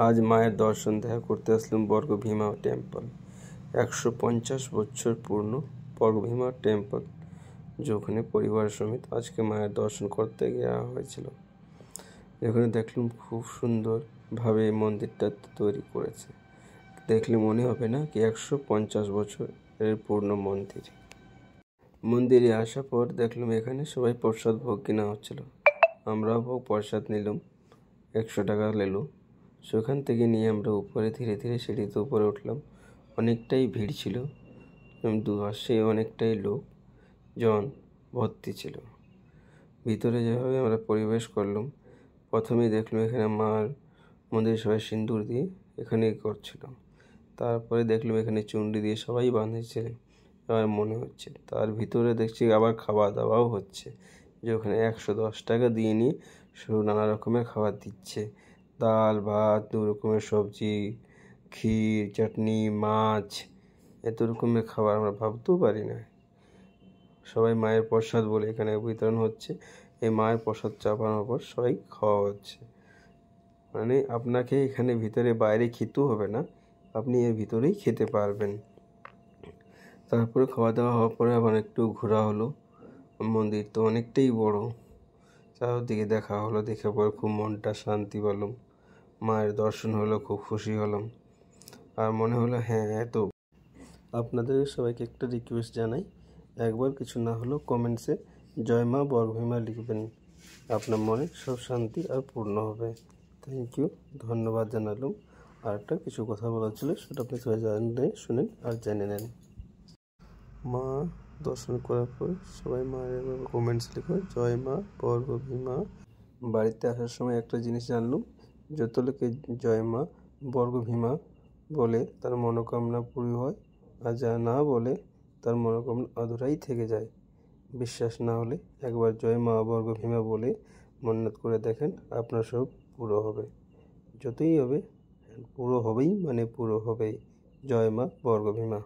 আজ মায়ের দর্শন দেখা করতে আসলাম বর্গভীমা টেম্পল। 150 বছর পূর্ণ বর্গভীমা টেম্পল, যেখানে পরিবার সমেত আজকে মায়ের দর্শন করতে যাওয়া হয়েছিল। এখানে দেখলাম খুব সুন্দরভাবে এই মন্দিরটা তৈরি করেছে। দেখলে মনে হবে না কি 150 বছর এর পূর্ণ মন্দির। মন্দিরে আসার পর দেখলাম এখানে সবাই প্রসাদ ভোগ কেনা হচ্ছিল। আমরাও ভোগ প্রসাদ নিলাম, 100 টাকা নিল। সেখান থেকে নিয়ে আমরা উপরে ধীরে ধীরে সিঁড়িতে উপরে উঠলাম। অনেকটাই ভিড় ছিল, দুপাশে অনেকটাই লোকজন ভর্তি ছিল। ভিতরে যেভাবে আমরা পরিবেশ করলাম, প্রথমেই দেখলাম এখানে মার মন্দিরে সবাই সিঁদুর দিয়ে এখানে করছিল। তারপরে দেখলাম এখানে চুন্ডি দিয়ে সবাই বাঁধেছে। এবার মনে হচ্ছে তার ভিতরে দেখছি আবার খাওয়া দাওয়াও হচ্ছে, যে ওখানে 110 টাকা দিয়ে নিয়ে শুধু নানা রকমের খাবার দিচ্ছে। ডাল, ভাত, 2 রকমের সবজি, ক্ষীর, চাটনি, মাছ, এত রকমের খাবার আমরা ভাবতেও পারি না। সবাই মায়ের প্রসাদ বলে এখানে বিতরণ হচ্ছে। এই মায়ের প্রসাদ চাপানোর পর সবাই খাওয়া হচ্ছে। মানে আপনাকে এখানে ভিতরে বাইরে খেতেও হবে না, আপনি এর ভিতরেই খেতে পারবেন। তারপরে খাওয়া দাওয়া হওয়ার পরে আবার একটু ঘোরা হলো। মন্দির তো অনেকটাই বড়, চারদিকে দেখা হলো, দেখে পরে খুব মনটা শান্তি পেলাম। মায়ের দর্শন হলো, খুব খুশি হলাম। আর মনে হলো হ্যাঁ, এত আপনাদের সবাইকে একটা রিকোয়েস্ট জানাই, একবার কিছু না হলেও কমেন্টসে জয় মা বর্গভীমা লিখবেন। আপনার মনে সব শান্তি আর পূর্ণ হবে। থ্যাংক ইউ, ধন্যবাদ জানালাম। আর একটা কিছু কথা বলার ছিল, সেটা আপনি সবাই শুনেন আর জেনে নেন। মা দর্শন করার পর সবাই মায়ের কমেন্টস লিখো জয় মা বর্গভীমা। বাড়িতে আসার সময় একটা জিনিস জানলাম, যত লোকে জয় মা বর্গভীমা বলে তার মনোকামনা পুরো হয়, আর যা না বলে তার মনোকামনা অধুরাই থেকে যায়। বিশ্বাস না হলে একবার জয় মা বর্গভীমা বলে মন্নত করে দেখেন, আপনার সব পুরো হবে। যতই হবে পুরো হবেই, মানে পুরো হবেই। জয় মা বর্গভীমা।